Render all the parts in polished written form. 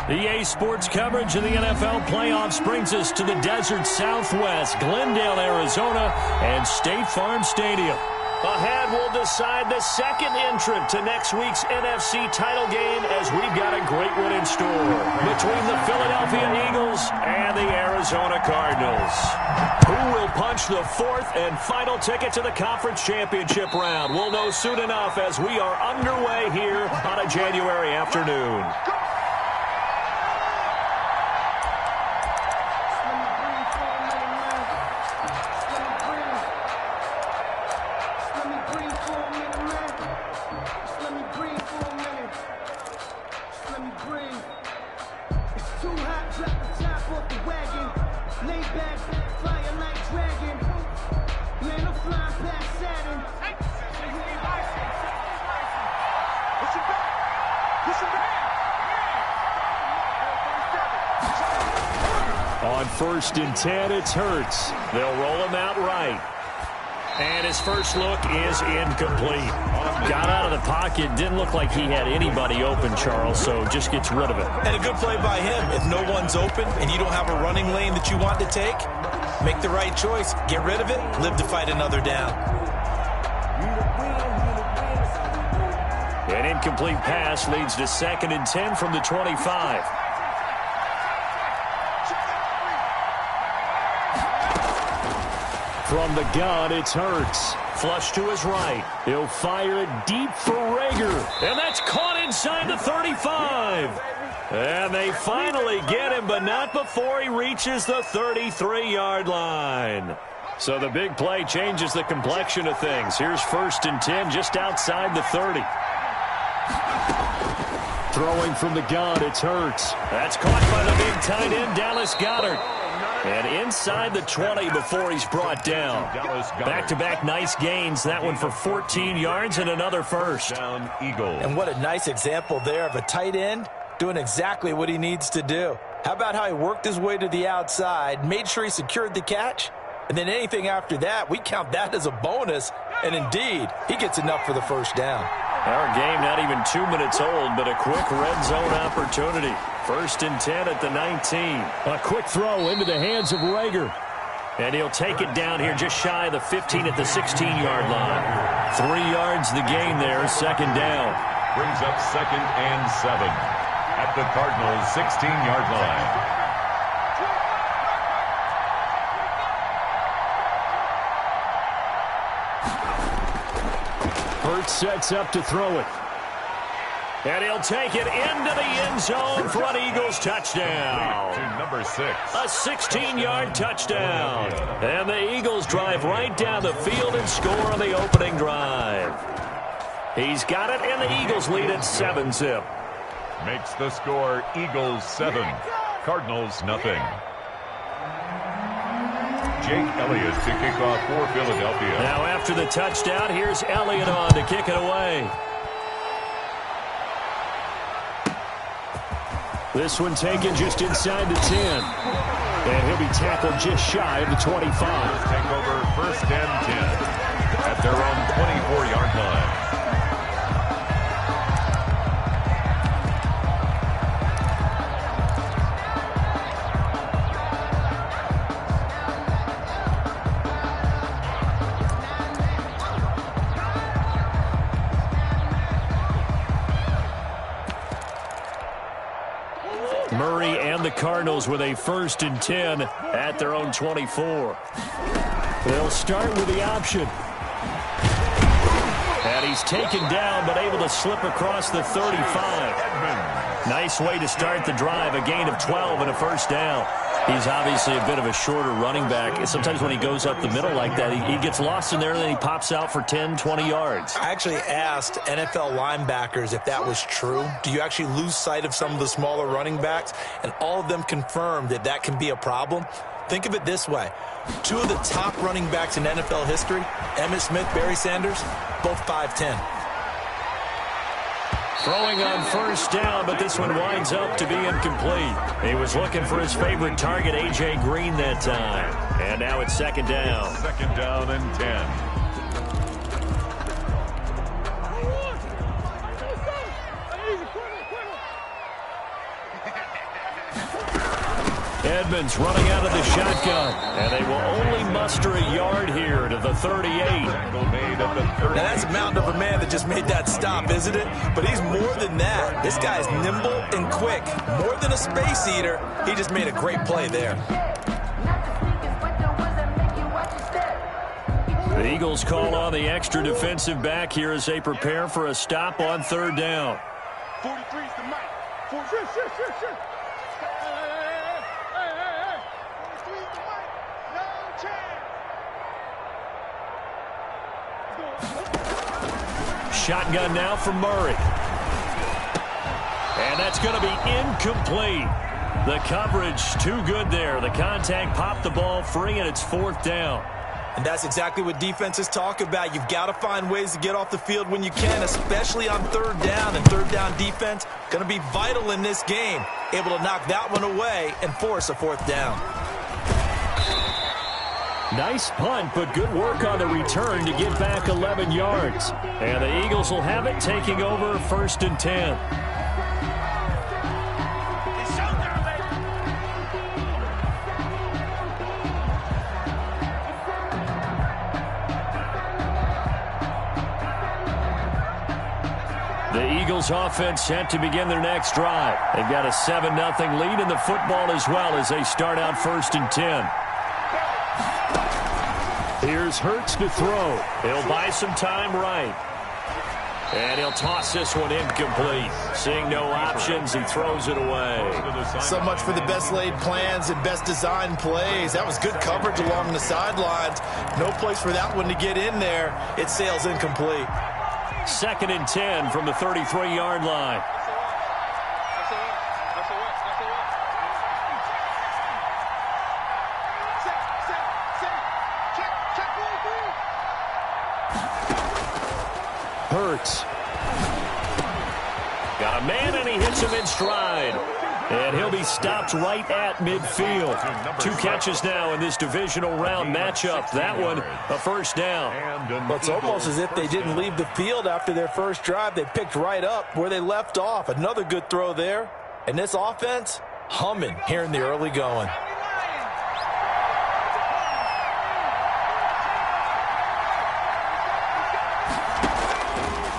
EA Sports coverage of the NFL playoffs brings us to the desert Southwest, Glendale, Arizona, and State Farm Stadium. Ahead, we'll decide the second entrant to next week's NFC title game as we've got a great one in store between the Philadelphia Eagles and the Arizona Cardinals. Who will punch the fourth and final ticket to the conference championship round? We'll know soon enough as we are underway here on a January afternoon. On 1st and 10, it's Hurts. They'll roll him out right. And his first look is incomplete. Got out of the pocket. Didn't look like he had anybody open, Charles, so just gets rid of it. And a good play by him. If no one's open and you don't have a running lane that you want to take, make the right choice. Get rid of it. Live to fight another down. An incomplete pass leads to 2nd and 10 from the 25. From the gun, it's Hurts. Flush to his right. He'll fire it deep for Rager. And that's caught inside the 35. And they finally get him, but not before he reaches the 33-yard line. So the big play changes the complexion of things. Here's 1st and 10 just outside the 30. Throwing from the gun, it's Hurts. That's caught by the big tight end, Dallas Goedert. And inside the 20 before he's brought down. Back-to-back nice gains. That one for 14 yards and another first. Down Eagles. And what a nice example there of a tight end doing exactly what he needs to do. How about how he worked his way to the outside, made sure he secured the catch, and then anything after that, we count that as a bonus. And indeed, he gets enough for the first down. Our game not even 2 minutes old, but a quick red zone opportunity. 1st and 10 at the 19. A quick throw into the hands of Rager. And he'll take it down here just shy of the 15 at the 16-yard line. 3 yards the gain there, 2nd down. Brings up 2nd and 7 at the Cardinals' 16-yard line. Hurts sets up to throw it. And he'll take it into the end zone for an Eagles touchdown. To number 6. A 16-yard touchdown. And the Eagles drive right down the field and score on the opening drive. He's got it, and the Eagles lead at 7-zip. Makes the score Eagles 7, Cardinals nothing. Jake Elliott to kick off for Philadelphia. Now after the touchdown, here's Elliott on to kick it away. This one taken just inside the 10. And he'll be tackled just shy of the 25. Take over 1st and 10 at their own 24-yard line. Murray and the Cardinals with a 1st and 10 at their own 24. They'll start with the option. And he's taken down but able to slip across the 35. Nice way to start the drive, a gain of 12 and a 1st down. He's obviously a bit of a shorter running back. Sometimes when he goes up the middle like that, he gets lost in there and then he pops out for 10, 20 yards. I actually asked NFL linebackers if that was true. Do you actually lose sight of some of the smaller running backs? And all of them confirmed that that can be a problem. Think of it this way. 2 of the top running backs in NFL history, Emmitt Smith, Barry Sanders, both 5'10". Throwing on 1st down, but this one winds up to be incomplete. He was looking for his favorite target, A.J. Green, that time. And now it's 2nd down. 2nd down and 10. Edmonds running out of the shotgun. And they will only muster a yard here to the 38. Now that's a mountain of a man that just made that stop, isn't it? But he's more than that. This guy's nimble and quick. More than a space eater, he just made a great play there. The Eagles call on the extra defensive back here as they prepare for a stop on third down. 43 is the mic. 43 is the mic. No chance. Shotgun now for Murray. And that's going to be incomplete. The coverage too good there. The contact popped the ball free, and it's fourth down. And that's exactly what defenses talk about. You've got to find ways to get off the field when you can, especially on third down. And third down defense going to be vital in this game. Able to knock that one away and force a fourth down. Nice punt, but good work on the return to get back 11 yards. And the Eagles will have it, taking over 1st and 10. The Eagles offense set to begin their next drive. They've got a 7-0 lead in the football as well as they start out 1st and 10. Here's Hurts to throw. He'll buy some time right. And he'll toss this one incomplete. Seeing no options, he throws it away. So much for the best laid plans and best designed plays. That was good coverage along the sidelines. No place for that one to get in there. It sails incomplete. 2nd and 10 from the 33-yard line. Hurts. Got a man, and he hits him in stride. And he'll be stopped right at midfield. 2 catches now in this divisional round matchup. That one, a first down. Well, it's almost as if they didn't leave the field after their first drive. They picked right up where they left off. Another good throw there. And this offense, humming here in the early going.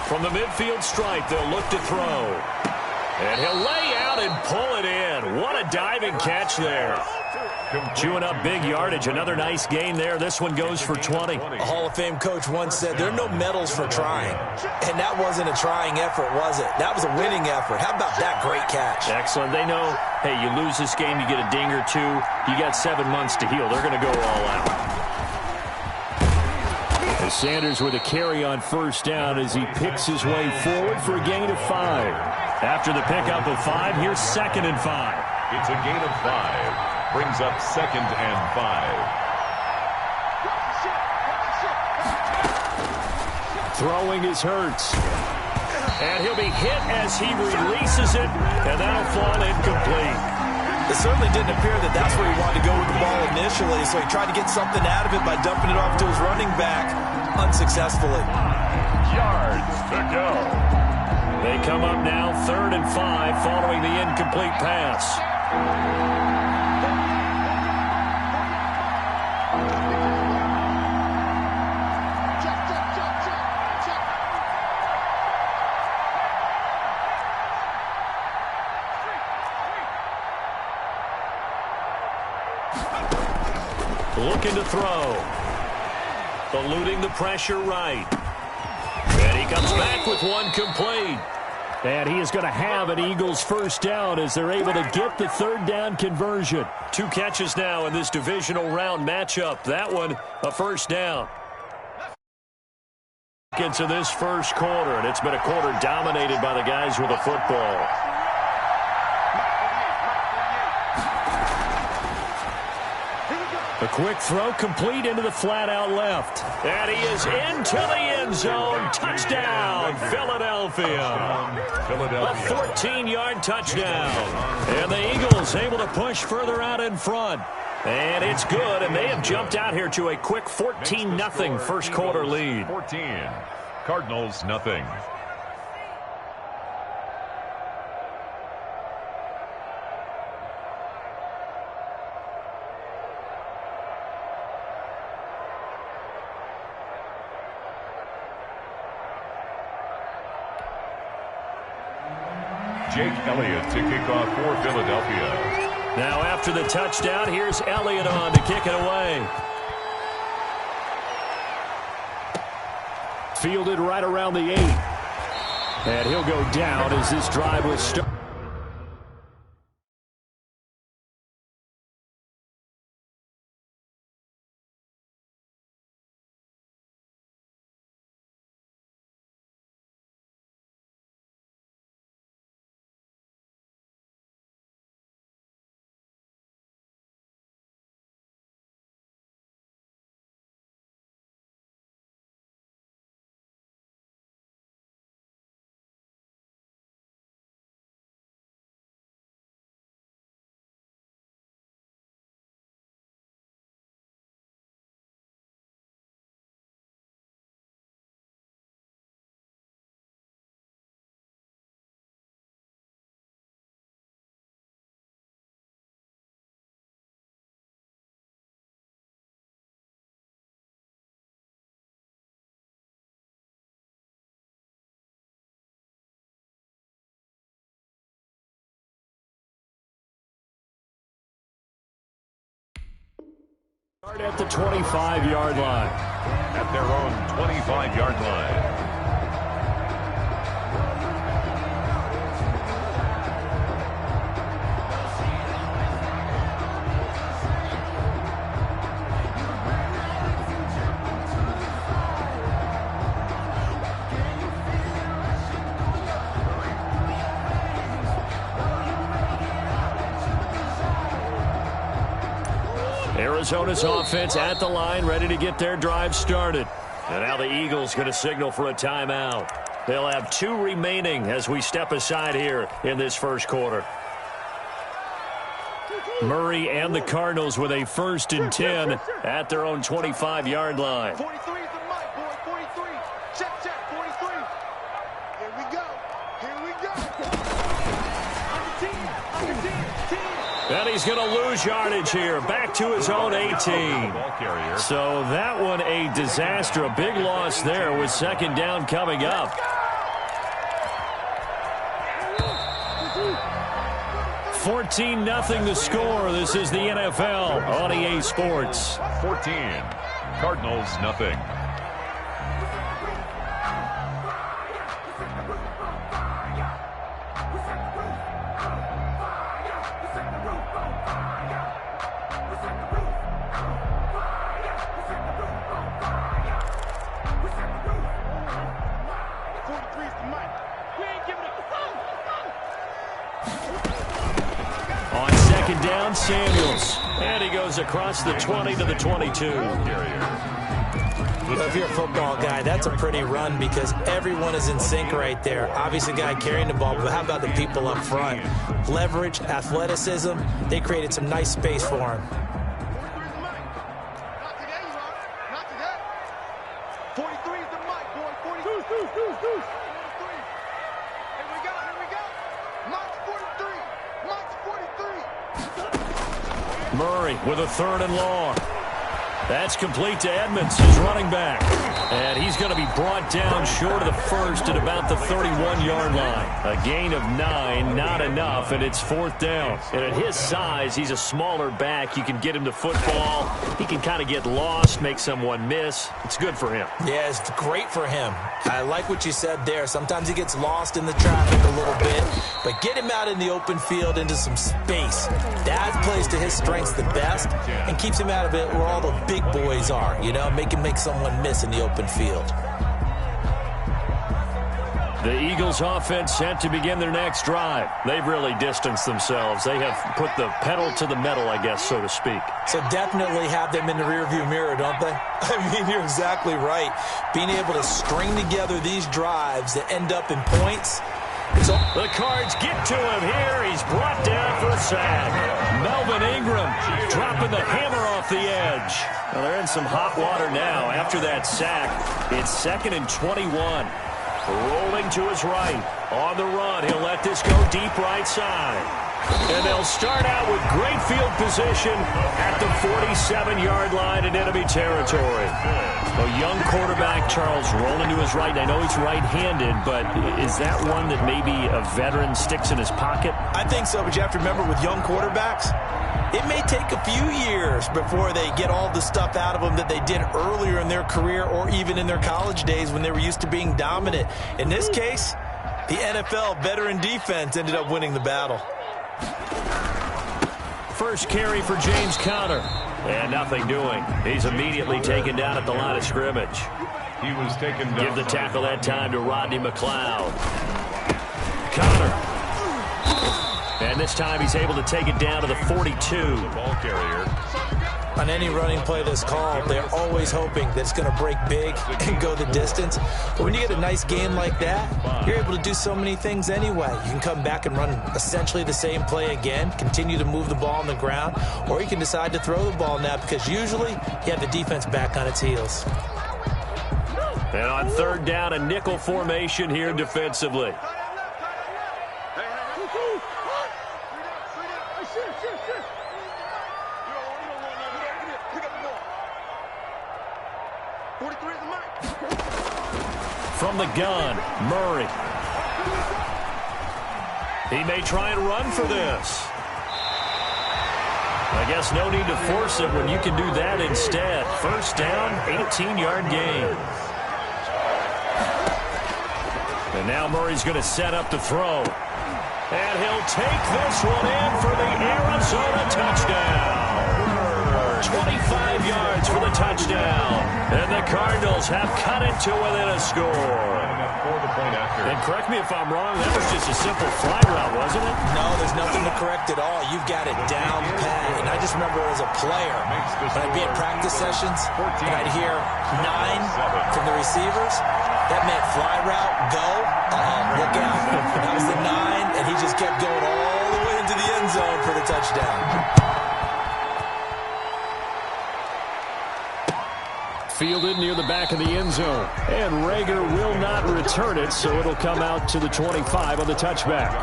From the midfield stripe, they'll look to throw. And he'll lay out and pull it in. What a diving catch there. Chewing up big yardage. Another nice gain there. This one goes for 20. A Hall of Fame coach once said, there are no medals for trying. And that wasn't a trying effort, was it? That was a winning effort. How about that great catch? Excellent. They know, hey, you lose this game, you get a ding or two. You got 7 months to heal. They're going to go all out. As Sanders with a carry on first down as he picks his way forward for a gain of 5. After the pickup of 5, here's 2nd and 5. It's a gain of 5. Brings up 2nd and 5. Throwing is Hurts. And he'll be hit as he releases it, and that'll fall incomplete. It certainly didn't appear that that's where he wanted to go with the ball initially, so he tried to get something out of it by dumping it off to his running back unsuccessfully. Yards to go. They come up now 3rd and 5 following the incomplete pass. Looking to throw. Eluding the pressure right. And he comes back with one complete. And he is going to have an Eagles first down as they're able to get the 3rd down conversion. 2 catches now in this divisional round matchup. That one, a first down. Into this first quarter, and it's been a quarter dominated by the guys with the football. A quick throw complete into the flat out left. And he is into the end zone. Touchdown, Philadelphia. A 14-yard touchdown. And the Eagles able to push further out in front. And it's good, and they have jumped out here to a quick 14-0 first quarter lead. 14. Cardinals, nothing. Jake Elliott to kick off for Philadelphia. Now after the touchdown, here's Elliott on to kick it away. Fielded right around the 8. And he'll go down as this drive was started. At the 25-yard line. At their own 25-yard line. Arizona's offense at the line, ready to get their drive started. And now the Eagles going to signal for a timeout. They'll have 2 remaining as we step aside here in this first quarter. Murray and the Cardinals with a 1st and 10 at their own 25-yard line. 43 is the mic, boy. 43. Check, 43. Here we go. Under 10. And he's going to lose yardage here. Back to his own 18. So that one a disaster. A big loss there with 2nd down coming up. 14-0 the score. This is the NFL on EA Sports. 14. Cardinals nothing. Samuels, and he goes across the 20 to the 22. If you're a football guy, that's a pretty run because everyone is in sync right there. Obviously, the guy carrying the ball, but how about the people up front? Leverage, athleticism, they created some nice space for him. 43 is the mic, boy. 42. Here we go. Mike's 43. Murray with a 3rd and long. That's complete to Edmonds, his running back. And he's going to be brought down short of the 1st at about the 31-yard line. A gain of 9, not enough, and it's 4th down. And at his size, he's a smaller back. You can get him to football. He can kind of get lost, make someone miss. It's good for him. Yeah, it's great for him. I like what you said there. Sometimes he gets lost in the traffic a little bit, but get him out in the open field into some space. That plays to his strengths the best and keeps him out of it where all the big boys are, you know, make someone miss in the open field. The Eagles offense set to begin their next drive. They've really distanced themselves. They have put the pedal to the metal, I guess, so to speak. So definitely have them in the rearview mirror, don't they? I mean, you're exactly right. Being able to string together these drives that end up in points. So the Cards get to him here. He's brought down for a sack. Melvin Ingram dropping the hammer off the edge. Well, they're in some hot water now after that sack. It's 2nd and 21. Rolling to his right. On the run, he'll let this go deep right side. And they'll start out with great field position at the 47-yard line in enemy territory. A young quarterback, Charles, rolling to his right. I know he's right-handed, but is that one that maybe a veteran sticks in his pocket? I think so, but you have to remember with young quarterbacks, it may take a few years before they get all the stuff out of them that they did earlier in their career or even in their college days when they were used to being dominant. In this case, the NFL veteran defense ended up winning the battle. First carry for James Conner. And nothing doing. He's immediately taken down at the line of scrimmage. He was taken down. Give the tackle that time to Rodney McLeod. Conner. And this time he's able to take it down to the 42. Ball carrier. On any running play that's called, they're always hoping that it's going to break big and go the distance. But when you get a nice game like that, you're able to do so many things anyway. You can come back and run essentially the same play again, continue to move the ball on the ground, or you can decide to throw the ball now because usually you have the defense back on its heels. And on third down, a nickel formation here defensively. 43 at the mic. From the gun, Murray. He may try and run for this. I guess no need to force it when you can do that instead. First down, 18-yard gain. And now Murray's going to set up to throw. And he'll take this one in for the Arizona touchdown. 25 yards for the touchdown. And the Cardinals have cut it to within a score. And correct me if I'm wrong, that was just a simple fly route, wasn't it? No, there's nothing to correct at all. You've got it down pat. And I just remember as a player, when I'd be at practice sessions, and I'd hear 9 from the receivers, that meant fly route, go, look out. That was the 9, and he just kept going all the way into the end zone for the touchdown. Fielded near the back of the end zone. And Rager will not return it, so it'll come out to the 25 on the touchback.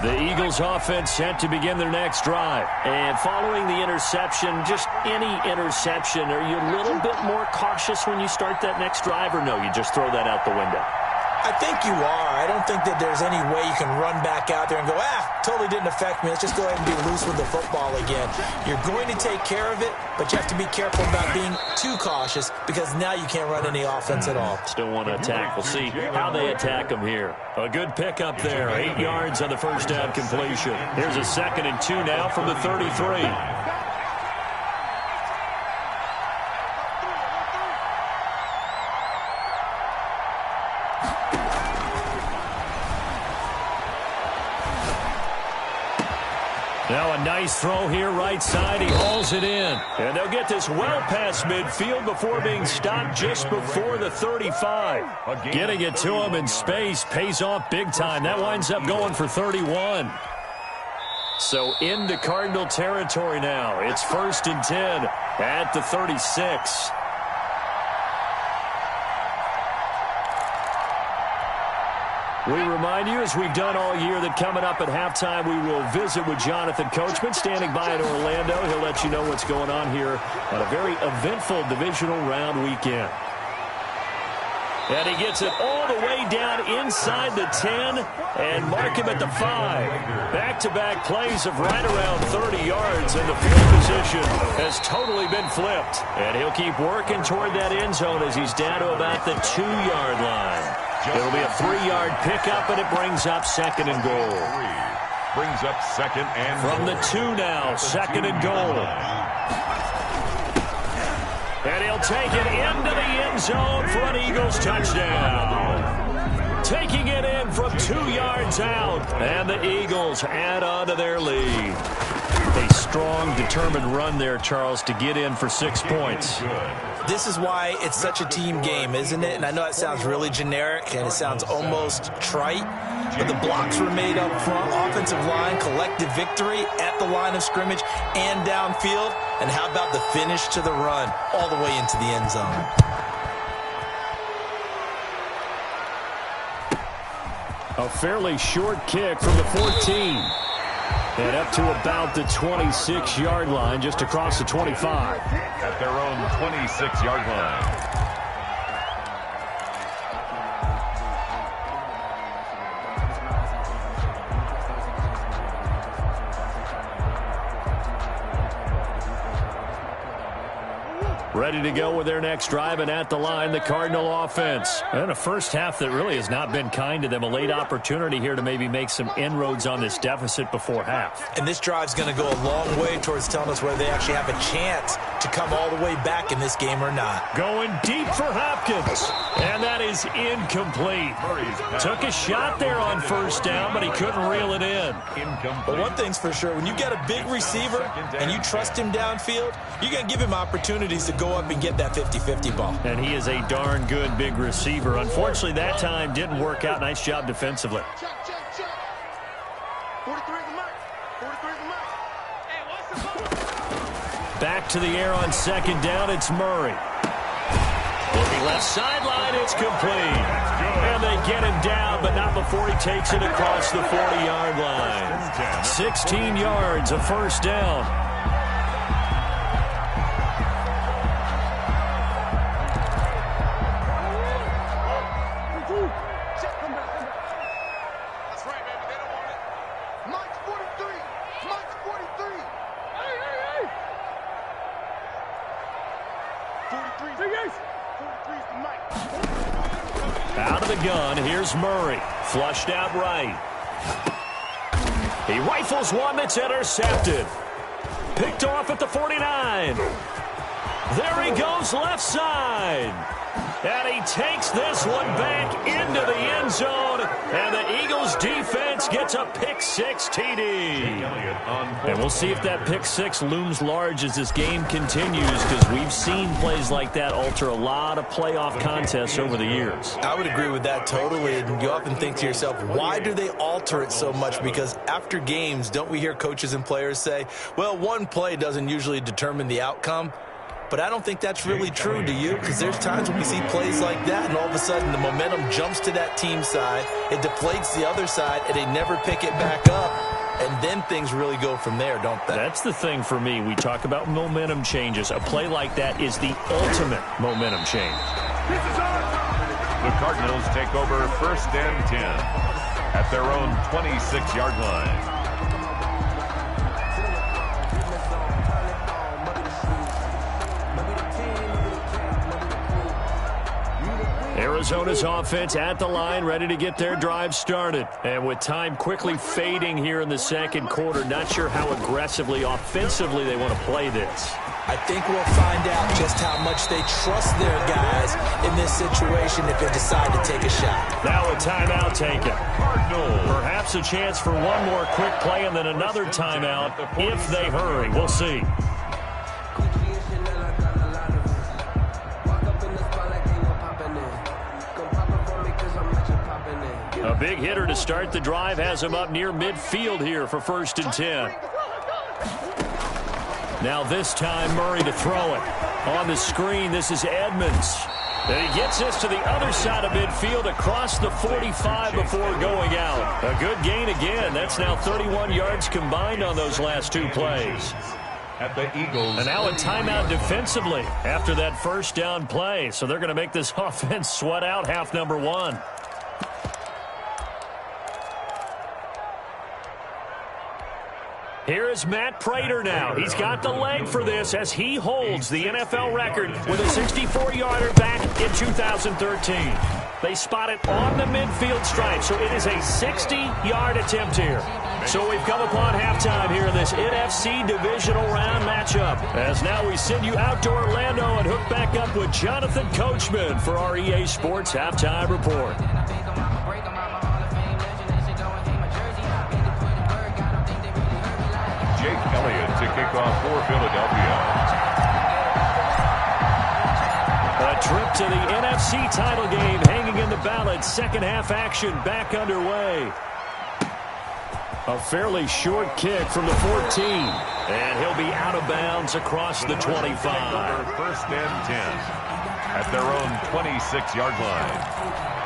The Eagles offense set to begin their next drive. And following the interception, just any interception, are you a little bit more cautious when you start that next drive, or no, you just throw that out the window? I think you are. I don't think that there's any way you can run back out there and go, totally didn't affect me. Let's just go ahead and be loose with the football again. You're going to take care of it, but you have to be careful about being too cautious because now you can't run any offense at all. Still want to attack. We'll see how they attack them here. A good pickup there. 8 yards on the first down completion. Here's a 2nd and 2 now from the 33. Now a nice throw here right side. He hauls it in. And they'll get this well past midfield before being stopped just before the 35. Getting it to him in space pays off big time. That winds up going for 31. So into Cardinal territory now. It's 1st and 10 at the 36. We remind you, as we've done all year, that coming up at halftime, we will visit with Jonathan Coachman, standing by in Orlando. He'll let you know what's going on here on a very eventful divisional round weekend. And he gets it all the way down inside the 10 and mark him at the 5. Back-to-back plays of right around 30 yards, and the field position has totally been flipped. And he'll keep working toward that end zone as he's down to about the 2-yard line. It'll be a 3-yard pickup, and it brings up 2nd and goal. Brings up 2nd and from the 2 now, 2nd and goal. And he'll take it into the end zone for an Eagles touchdown. Taking it in from 2 yards out, and the Eagles add on to their lead. A strong, determined run there, Charles, to get in for 6 points. This is why it's such a team game, isn't it? And I know that sounds really generic and it sounds almost trite, but the blocks were made up front, offensive line, collective victory at the line of scrimmage and downfield. And how about the finish to the run all the way into the end zone? A fairly short kick from the 14. And up to about the 26-yard line, just across the 25. At their own 26-yard line. Ready to go with their next drive, and at the line, the Cardinal offense. And a first half that really has not been kind to them. A late opportunity here to maybe make some inroads on this deficit before half. And this drive's going to go a long way towards telling us whether they actually have a chance to come all the way back in this game or not. Going deep for Hopkins. And that is incomplete. Took a shot there on first down, but he couldn't reel it in. But one thing's for sure, when you got a big receiver and you trust him downfield, you're going to give him opportunities to go up and get that 50-50 ball. And he is a darn good big receiver. Unfortunately, that time didn't work out. Nice job defensively. Check. 43 is the mark. 43 is the mark. Hey, what's the Back to the air on second down. It's Murray. Looking left sideline. It's complete. And they get him down, but not before he takes it across the 40-yard line. 16 yards, a first down. Out of the gun, here's Murray. Flushed out right. He rifles one that's intercepted. Picked off at the 49. There he goes left side. And he takes this one back into the end zone. And the Eagles defense gets a pick-six TD. And we'll see if that pick-six looms large as this game continues, because we've seen plays like that alter a lot of playoff contests over the years. I would agree with that totally. And you often think to yourself, why do they alter it so much? Because after games, don't we hear coaches and players say, well, one play doesn't usually determine the outcome? But I don't think that's really true, do you? Because there's times when we see plays like that, and all of a sudden the momentum jumps to that team side, it deflates the other side, and they never pick it back up. And then things really go from there, don't they? That's the thing for me. We talk about momentum changes. A play like that is the ultimate momentum change. The Cardinals take over first and 10 at their own 26-yard line. Arizona's offense at the line, ready to get their drive started. And with time quickly fading here in the second quarter, not sure how aggressively, offensively they want to play this. I think we'll find out just how much they trust their guys in this situation if they decide to take a shot. Now a timeout taken. Perhaps a chance for one more quick play and then another timeout if they hurry. We'll see. A big hitter to start the drive has him up near midfield here for first and 10. Now this time Murray to throw it. On the screen, this is Edmonds. And he gets this to the other side of midfield across the 45 before going out. A good gain again. That's now 31 yards combined on those last two plays. At the Eagles. And now a timeout defensively after that first down play. So they're going to make this offense sweat out half number one. Here is Matt Prater now. He's got the leg for this as he holds the NFL record with a 64-yarder back in 2013. They spot it on the midfield stripe, so it is a 60-yard attempt here. So we've come upon halftime here in this NFC divisional round matchup. As now we send you out to Orlando and hook back up with Jonathan Coachman for our EA Sports Halftime Report. Jake Elliott to kick off for Philadelphia. A trip to the NFC title game hanging in the balance. Second half action back underway. A fairly short kick from the 14. And he'll be out of bounds across the 25. First and 10 at their own 26-yard line.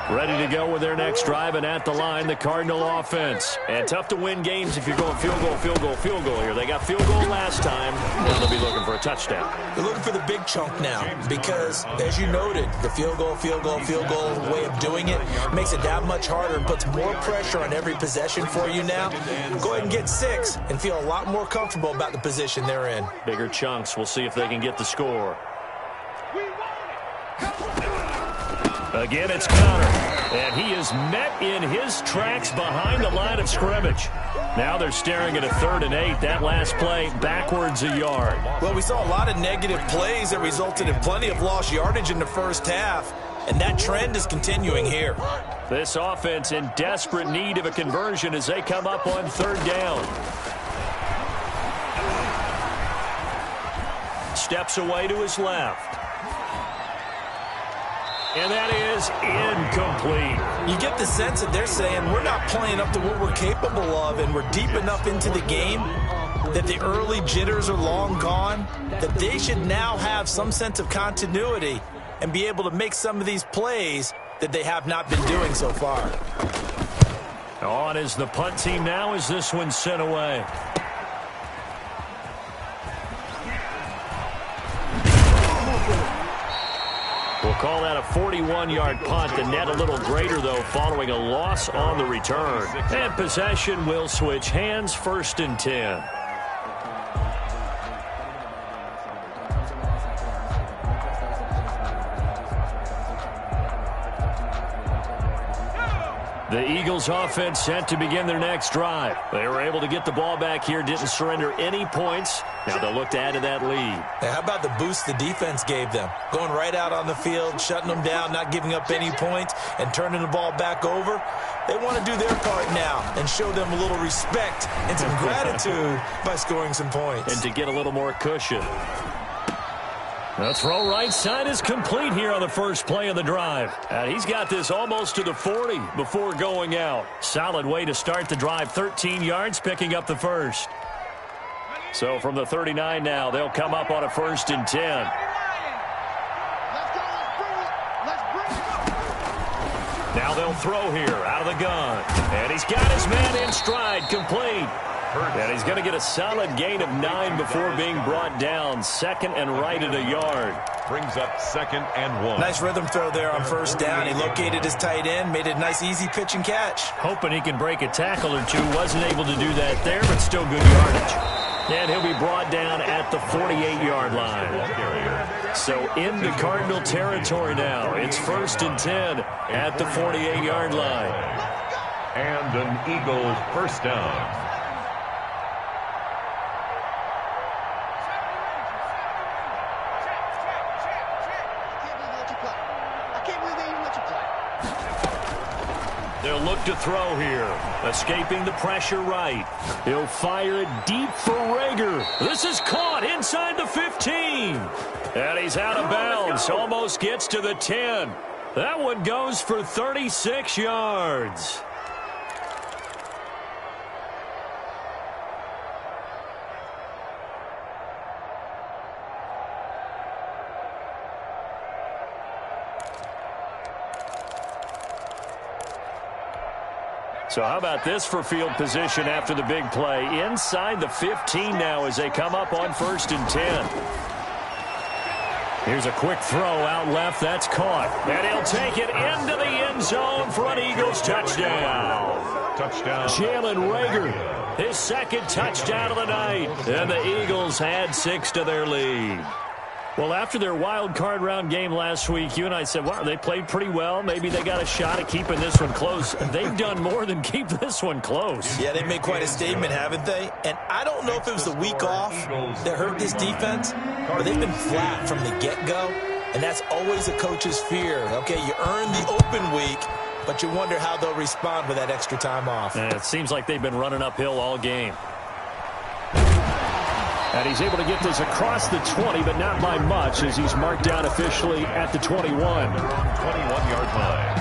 Ready to go with their next drive, and at the line, the Cardinal offense. And tough to win games if you're going field goal, field goal, field goal here. They got field goal last time. Now they'll be looking for a touchdown. They're looking for the big chunk now because, as you noted, the field goal way of doing it makes it that much harder and puts more pressure on every possession for you now. Go ahead and get 6 and feel a lot more comfortable about the position they're in. Bigger chunks. We'll see if they can get the score. Again, it's Connor, and he is met in his tracks behind the line of scrimmage. Now they're staring at a 3rd and 8. That last play, backwards a yard. Well, we saw a lot of negative plays that resulted in plenty of lost yardage in the first half, and that trend is continuing here. This offense in desperate need of a conversion as they come up on 3rd down. Steps away to his left. And that is incomplete. You get the sense that they're saying we're not playing up to what we're capable of, and we're deep enough into the game that the early jitters are long gone, that they should now have some sense of continuity and be able to make some of these plays that they have not been doing so far. On is the punt team now as this one's sent away. We'll call that a 41-yard punt. The net a little greater, though, following a loss on the return. And possession will switch hands, 1st and 10. The Eagles offense set to begin their next drive. They were able to get the ball back here, didn't surrender any points. Now they'll look to add to that lead. Hey, how about the boost the defense gave them? Going right out on the field, shutting them down, not giving up any points, and turning the ball back over. They want to do their part now and show them a little respect and some gratitude by scoring some points. And to get a little more cushion. The throw right side is complete here on the first play of the drive. And he's got this almost to the 40 before going out. Solid way to start the drive. 13 yards, picking up the first. So from the 39 now, they'll come up on a 1st and 10. Now they'll throw here out of the gun. And he's got his man in stride, complete. And he's going to get a solid gain of 9 before being brought down. 2nd and right at a yard. Brings up 2nd and 1. Nice rhythm throw there on 1st down. He located his tight end, made a nice easy pitch and catch. Hoping he can break a tackle or two. Wasn't able to do that there, but still good yardage. And he'll be brought down at the 48-yard line. So into Cardinal territory now. It's 1st and 10 at the 48-yard line. And an Eagles 1st down. They'll look to throw here. Escaping the pressure right. He'll fire it deep for Rager. This is caught inside the 15. And he's out of bounds. Almost gets to the 10. That one goes for 36 yards. So how about this for field position after the big play? Inside the 15 now as they come up on 1st and 10. Here's a quick throw out left. That's caught. And he'll take it into the end zone for an Eagles touchdown. Touchdown. Jalen Rager, his 2nd touchdown of the night. And the Eagles add 6 to their lead. Well, after their wild card round game last week, you and I said, wow, they played pretty well. Maybe they got a shot at keeping this one close. They've done more than keep this one close. Yeah, they've made quite a statement, haven't they? And I don't know if it was the week off that hurt this defense, but they've been flat from the get-go, and that's always a coach's fear. Okay, you earn the open week, but you wonder how they'll respond with that extra time off. And it seems like they've been running uphill all game. And he's able to get this across the 20, but not by much, as he's marked down officially at the 21. 21-yard line.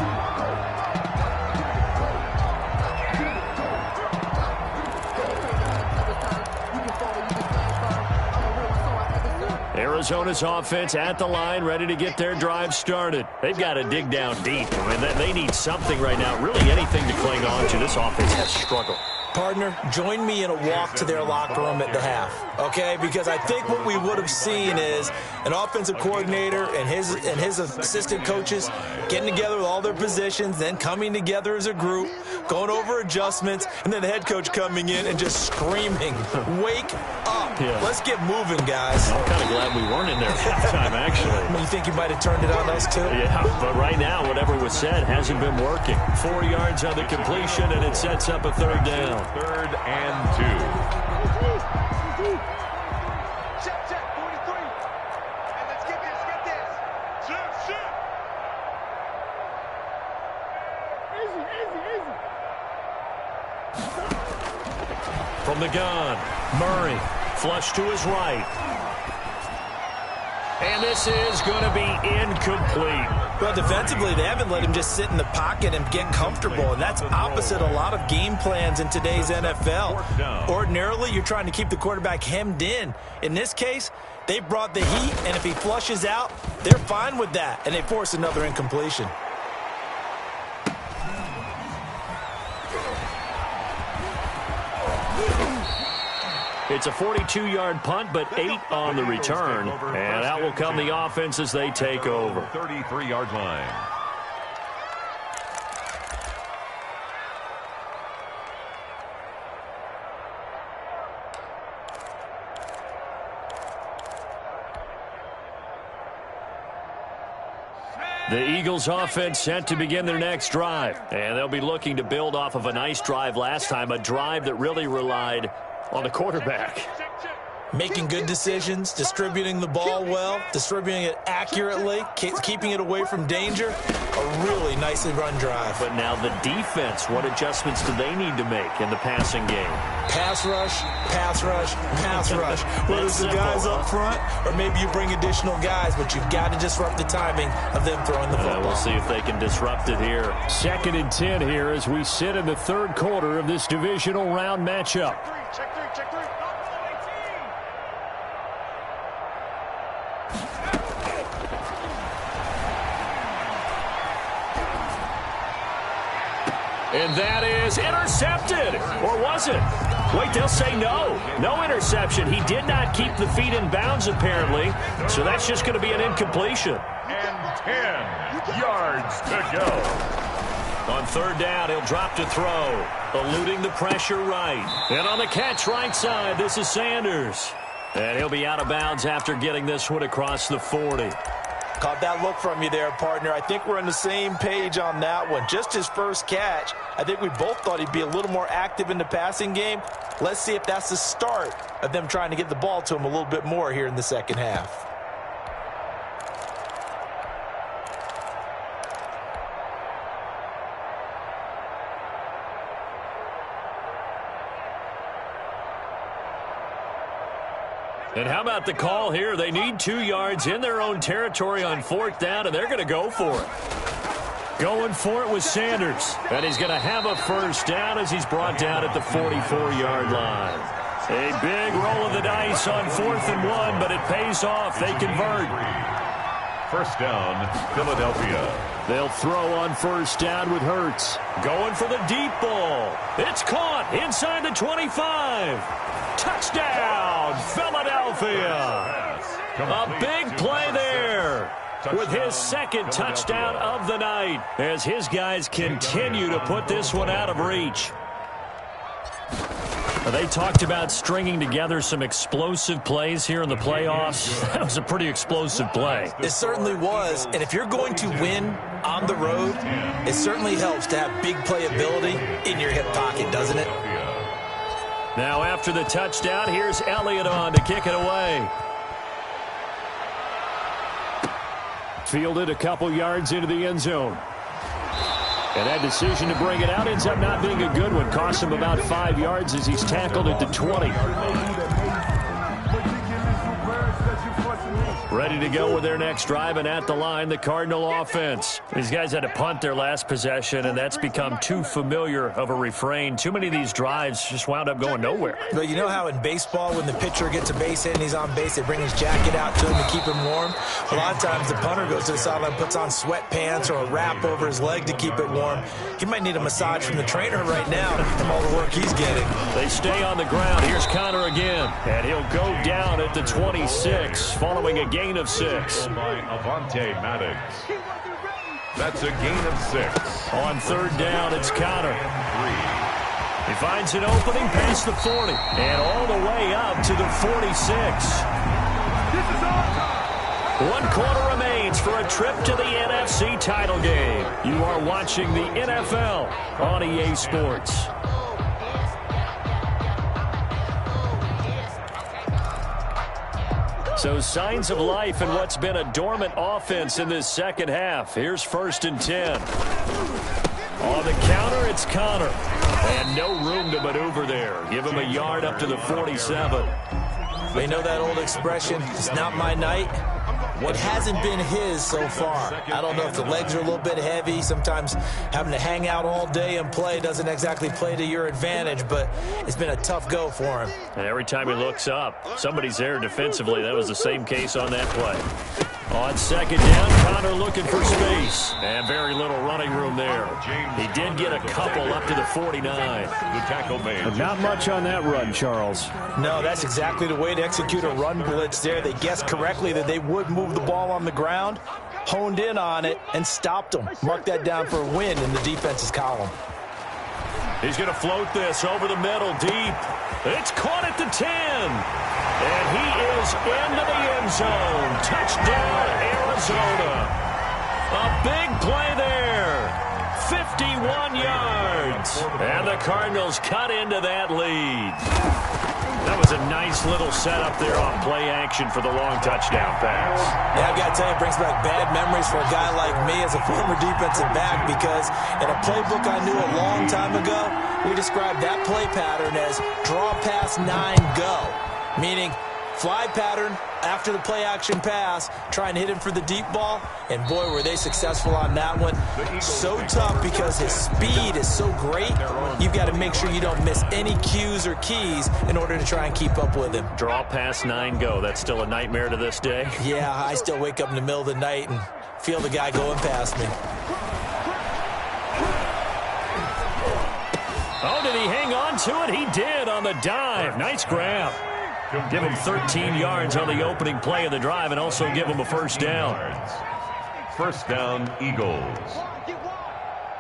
Arizona's offense at the line, ready to get their drive started. They've got to dig down deep. I mean, they need something right now, really anything to cling on to. This offense has struggled. Partner, join me in a walk to their locker room at the half, okay? Because I think what we would have seen is an offensive coordinator and his assistant coaches getting together with all their positions, then coming together as a group, going over adjustments, and then the head coach coming in and just screaming, "Wake up. Yeah. Let's get moving, guys." I'm kind of glad we weren't in there at halftime, actually. You think you might have turned it on us, too? Yeah, but right now, whatever was said hasn't been working. 4 yards on the completion, and it sets up a third down. 3rd and 2. Check, 43. And let's get this. Check. Easy. From the gun, Murray, flush to his right. And this is going to be incomplete. Well, defensively, they haven't let him just sit in the pocket and get comfortable, and that's opposite a lot of game plans in today's NFL. Ordinarily, you're trying to keep the quarterback hemmed in. In this case, they brought the heat, and if he flushes out, they're fine with that, and they force another incompletion. It's a 42-yard punt, but 8 on the return. And out will come the offense as they take over. 33-yard line. The Eagles offense set to begin their next drive. And they'll be looking to build off of a nice drive last time, a drive that really relied on the quarterback. Making good decisions, distributing the ball well, distributing it accurately, keeping it away from danger. A really nicely run drive. But now the defense, what adjustments do they need to make in the passing game? Pass rush, pass rush, pass rush. Whether it's the guys up front or maybe you bring additional guys, but you've got to disrupt the timing of them throwing the football. We'll see if they can disrupt it here. 2nd and 10 here as we sit in the 3rd quarter of this divisional round matchup. Check three. And that is intercepted. Or was it? Wait, they'll say no. No interception. He did not keep the feet in bounds, apparently. So that's just going to be an incompletion. And 10 yards to go. On 3rd down, he'll drop to throw. Eluding the pressure right. And on the catch right side, this is Sanders. And he'll be out of bounds after getting this one across the 40. Caught that look from you there, partner. I think we're on the same page on that one. Just his first catch. I think we both thought he'd be a little more active in the passing game. Let's see if that's the start of them trying to get the ball to him a little bit more here in the second half. And how about the call here? They need 2 yards in their own territory on 4th down, and they're going to go for it. Going for it with Sanders. And he's going to have a first down as he's brought down at the 44-yard line. A big roll of the dice on 4th and 1, but it pays off. They convert. 1st down, Philadelphia. They'll throw on 1st down with Hurts. Going for the deep ball. It's caught inside the 25. Touchdown, Philadelphia. A big play there with his 2nd touchdown of the night as his guys continue to put this one out of reach. They talked about stringing together some explosive plays here in the playoffs. That was a pretty explosive play. It certainly was, and if you're going to win on the road, it certainly helps to have big playability in your hip pocket, doesn't it? Now after the touchdown, here's Elliott on to kick it away. Fielded a couple yards into the end zone. And that decision to bring it out ends up not being a good one. Costs him about 5 yards as he's tackled at the 20. Ready to go with their next drive, and at the line, the Cardinal offense. These guys had to punt their last possession, and that's become too familiar of a refrain. Too many of these drives just wound up going nowhere. But you know how in baseball, when the pitcher gets a base hit and he's on base, they bring his jacket out to him to keep him warm? A lot of times the punter goes to the sideline, puts on sweatpants or a wrap over his leg to keep it warm. He might need a massage from the trainer right now from all the work he's getting. They stay on the ground. Here's Connor again, and he'll go down at the 26 following a gain of 6. By Avante Madden. That's a gain of 6. On third down, it's Connor. He finds an opening past the 40 and all the way up to the 46. 1 quarter remains for a trip to the NFC title game. You are watching the NFL on EA Sports. So signs of life in what's been a dormant offense in this second half. Here's 1st and 10. On the counter, it's Connor. And no room to maneuver there. Give him a yard up to the 47. They know that old expression, it's not my night. It hasn't been his so far. I don't know if the legs are a little bit heavy. Sometimes having to hang out all day and play doesn't exactly play to your advantage, but it's been a tough go for him. And every time he looks up, somebody's there defensively. That was the same case on that play. On 2nd down, Connor looking for space. And very little running room there. He did get a couple up to the 49. The tackle made. But not much on that run, Charles. No, that's exactly the way to execute a run blitz there. They guessed correctly that they would move the ball on the ground, honed in on it, and stopped them. Mark that down for a win in the defense's column. He's going to float this over the middle deep. It's caught at the 10. And he is into the end zone. Touchdown, Arizona. A big play there. 51 yards. And the Cardinals cut into that lead. That was a nice little setup there on play action for the long touchdown pass. Yeah, I've got to tell you, it brings back bad memories for a guy like me as a former defensive back, because in a playbook I knew a long time ago, we described that play pattern as draw pass 9 go, meaning fly pattern after the play action pass, try and hit him for the deep ball, and boy, were they successful on that one. So tough because his speed is so great, you've got to make sure you don't miss any cues or keys in order to try and keep up with him. Draw pass 9 go. That's still a nightmare to this day. Yeah, I still wake up in the middle of the night and feel the guy going past me. Oh, did he hang on to it? He did on the dive. Nice grab. Give him 13 yards on the opening play of the drive and also give him a 1st down. 1st down, Eagles.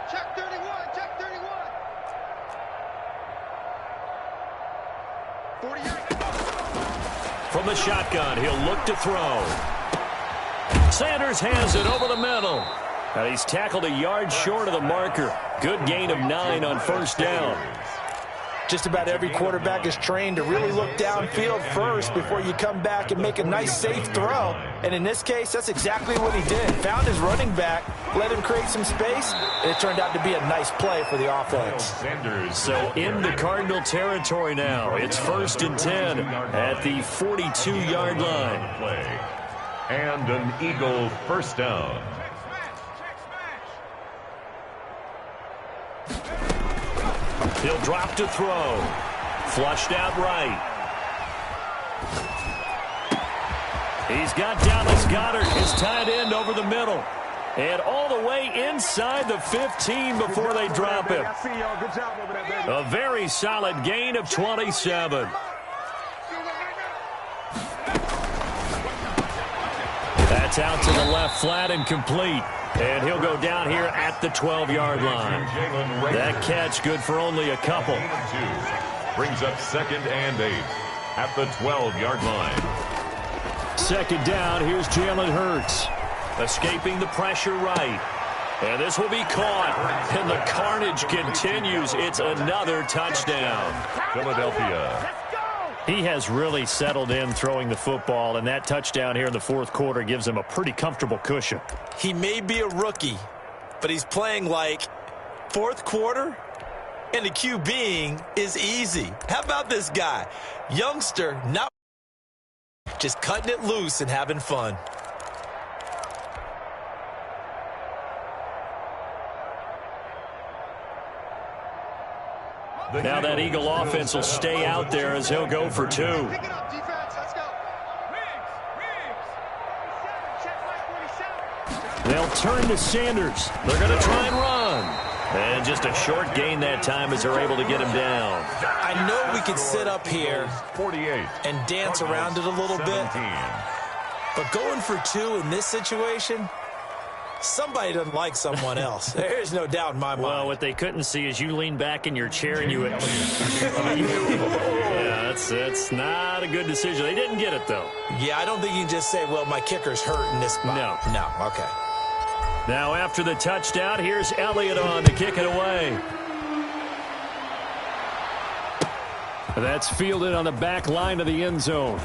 Check 31, check 31. 48. From the shotgun, he'll look to throw. Sanders has it over the middle. And he's tackled a yard short of the marker. Good gain of 9 on 1st down. Just about every quarterback is trained to really look downfield first before you come back and make a nice, safe throw. And in this case, that's exactly what he did. Found his running back, let him create some space, and it turned out to be a nice play for the offense. So into Cardinal territory now. It's 1st and 10 at the 42-yard line. And an Eagle 1st down. He'll drop to throw. Flushed out right. He's got Dallas Goedert, his tight end, over the middle. And all the way inside the 15 before they drop him. A very solid gain of 27. That's out to the left flat and complete. And he'll go down here at the 12-yard line. That catch good for only a couple. Brings up 2nd and 8 at the 12-yard line. 2nd down, here's Jalen Hurts. Escaping the pressure right. And this will be caught. And the carnage continues. It's another touchdown. Philadelphia. He has really settled in throwing the football, and that touchdown here in the 4th quarter gives him a pretty comfortable cushion. He may be a rookie, but he's playing like 4th quarter, and the QBing is easy. How about this guy? Youngster, not Just cutting it loose and having fun. Now that Eagle offense will stay out there as he'll go for 2. Pick it up, defense. Let's go. They'll turn to Sanders. They're going to try and run. And just a short gain that time as they're able to get him down. I know we could sit up here 48 and dance around it a little bit, but going for 2 in this situation, somebody doesn't like someone else. There's no doubt in my mind. Well, what they couldn't see is you lean back in your chair and you went, yeah, that's not a good decision. They didn't get it, though. Yeah, I don't think you can just say, well, my kicker's hurt in this spot. No, okay. Now after the touchdown, here's Elliott on to kick it away. That's fielded on the back line of the end zone.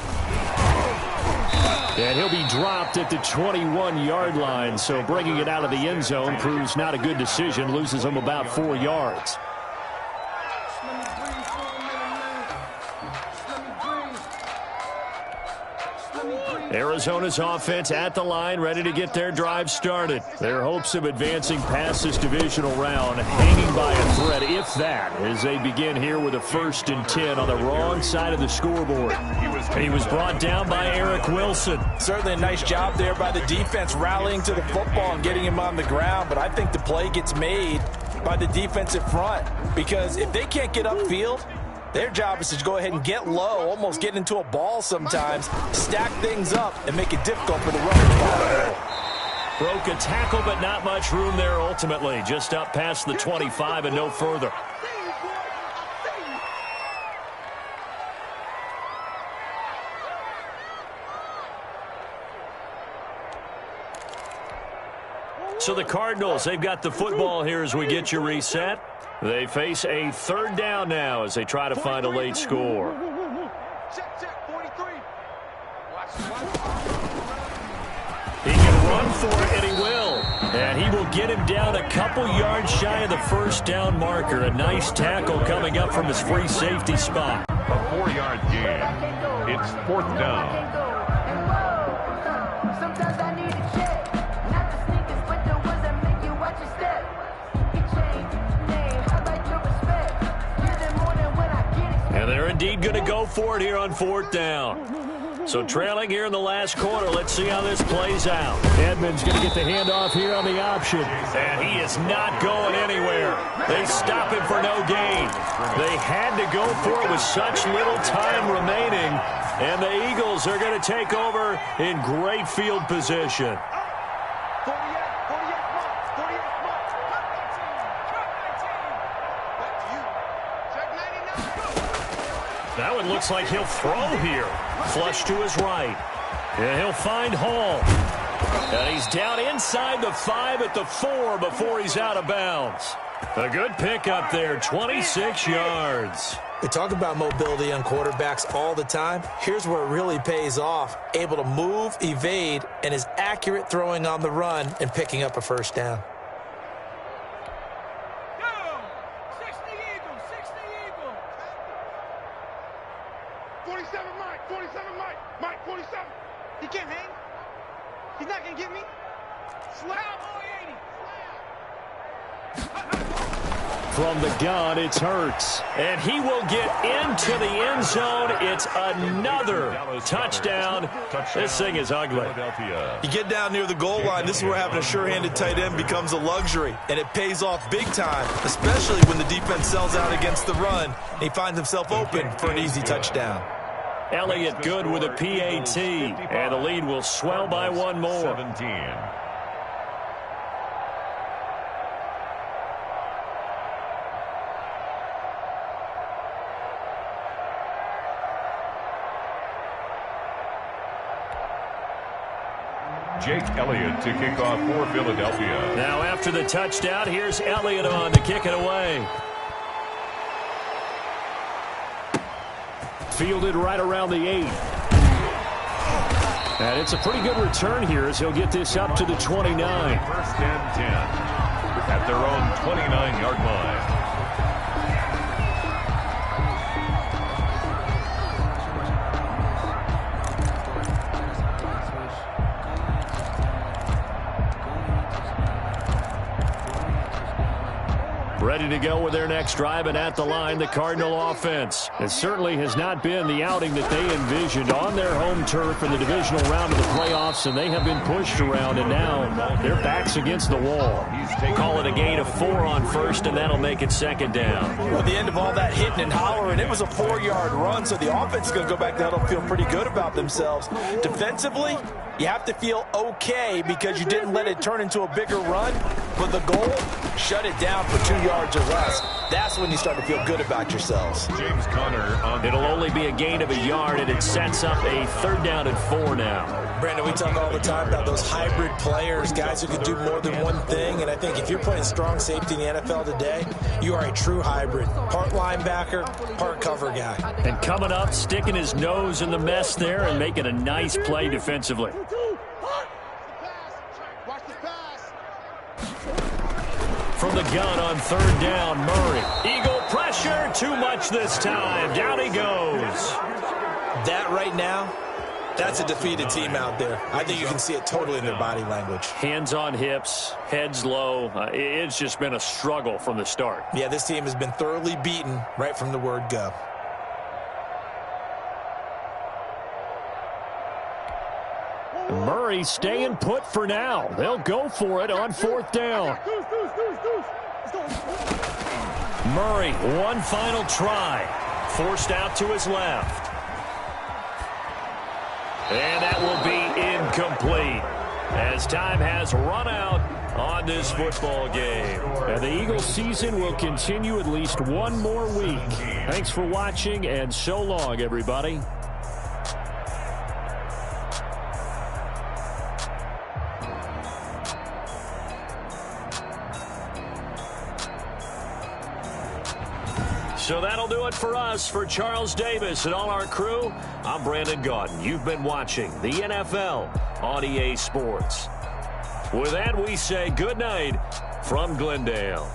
And he'll be dropped at the 21-yard line, so bringing it out of the end zone proves not a good decision, loses him about 4 yards. Arizona's offense at the line, ready to get their drive started. Their hopes of advancing past this divisional round hanging by a thread, if that, as they begin here with a 1st and 10 on the wrong side of the scoreboard. He was brought down by Eric Wilson. Certainly a nice job there by the defense rallying to the football and getting him on the ground, but I think the play gets made by the defensive front, because if they can't get upfield, their job is to go ahead and get low, almost get into a ball sometimes, stack things up, and make it difficult for the running. Broke a tackle, but not much room there ultimately. Just up past the 25 and no further. So the Cardinals, they've got the football here as we get you reset. They face a 3rd down now as they try to find a late score. Check, 43. He can run for it, and he will. And he will get him down a couple yards shy of the 1st down marker. A nice tackle coming up from his free safety spot. A 4-yard gain. It's 4th down. And they're indeed going to go for it here on 4th down. So trailing here in the last quarter. Let's see how this plays out. Edmonds going to get the handoff here on the option. And he is not going anywhere. They stop him for no gain. They had to go for it with such little time remaining. And the Eagles are going to take over in great field position. That one looks like he'll throw here. Flush to his right. And he'll find Hall. And he's down inside the 5 at the 4 before he's out of bounds. A good pickup there, 26 yards. We talk about mobility on quarterbacks all the time. Here's where it really pays off. Able to move, evade, and is accurate throwing on the run and picking up a 1st down. 47, Mike. 47, Mike. Mike, 47. He can't hang. He's not going to get me. Slap. From the gun, it's Hurts. And he will get into the end zone. It's another touchdown. This thing is ugly. You get down near the goal line, this is where having a sure-handed tight end becomes a luxury. And it pays off big time, especially when the defense sells out against the run. And he finds himself open for an easy touchdown. Elliott good with a PAT. And the lead will swell by one more. 17. Jake Elliott to kick off for Philadelphia. Now after the touchdown, here's Elliott on to kick it away. Fielded right around the 8. And it's a pretty good return here as he'll get this up to the 29. 1st and 10 at their own 29-yard line. Ready to go with their next drive, and at the line, the Cardinal offense. It certainly has not been the outing that they envisioned on their home turf in the divisional round of the playoffs, and they have been pushed around, and now their backs against the wall. Call it a gain of 4 on first, and that'll make it second down. Well, the end of all that hitting and hollering, it was a 4-yard run, so the offense is going to go back there and feel pretty good about themselves. Defensively, you have to feel okay because you didn't let it turn into a bigger run, but the goal, shut it down for 2 yards or less. That's when you start to feel good about yourselves. James Conner on. It'll only be a gain of a yard, and it sets up a 3rd down and 4 now. Brandon, we talk all the time about those hybrid players, guys who can do more than one thing, and I think if you're playing strong safety in the NFL today, you are a true hybrid. Part linebacker, part cover guy. And coming up, sticking his nose in the mess there and making a nice play defensively. From the gun on 3rd down, Murray. Eagle pressure, too much this time. Down he goes. That right now, that's a defeated team out there. I think you can see it totally in their body language. Hands on hips, heads low. It's just been a struggle from the start. Yeah, this team has been thoroughly beaten right from the word go. Murray staying put for now. They'll go for it on 4th down. Murray, one final try. Forced out to his left. And that will be incomplete as time has run out on this football game. And the Eagles season will continue at least one more week. Thanks for watching, and so long, everybody. So that'll do it for us. For Charles Davis and all our crew, I'm Brandon Gaudin. You've been watching the NFL on EA Sports. With that, we say good night from Glendale.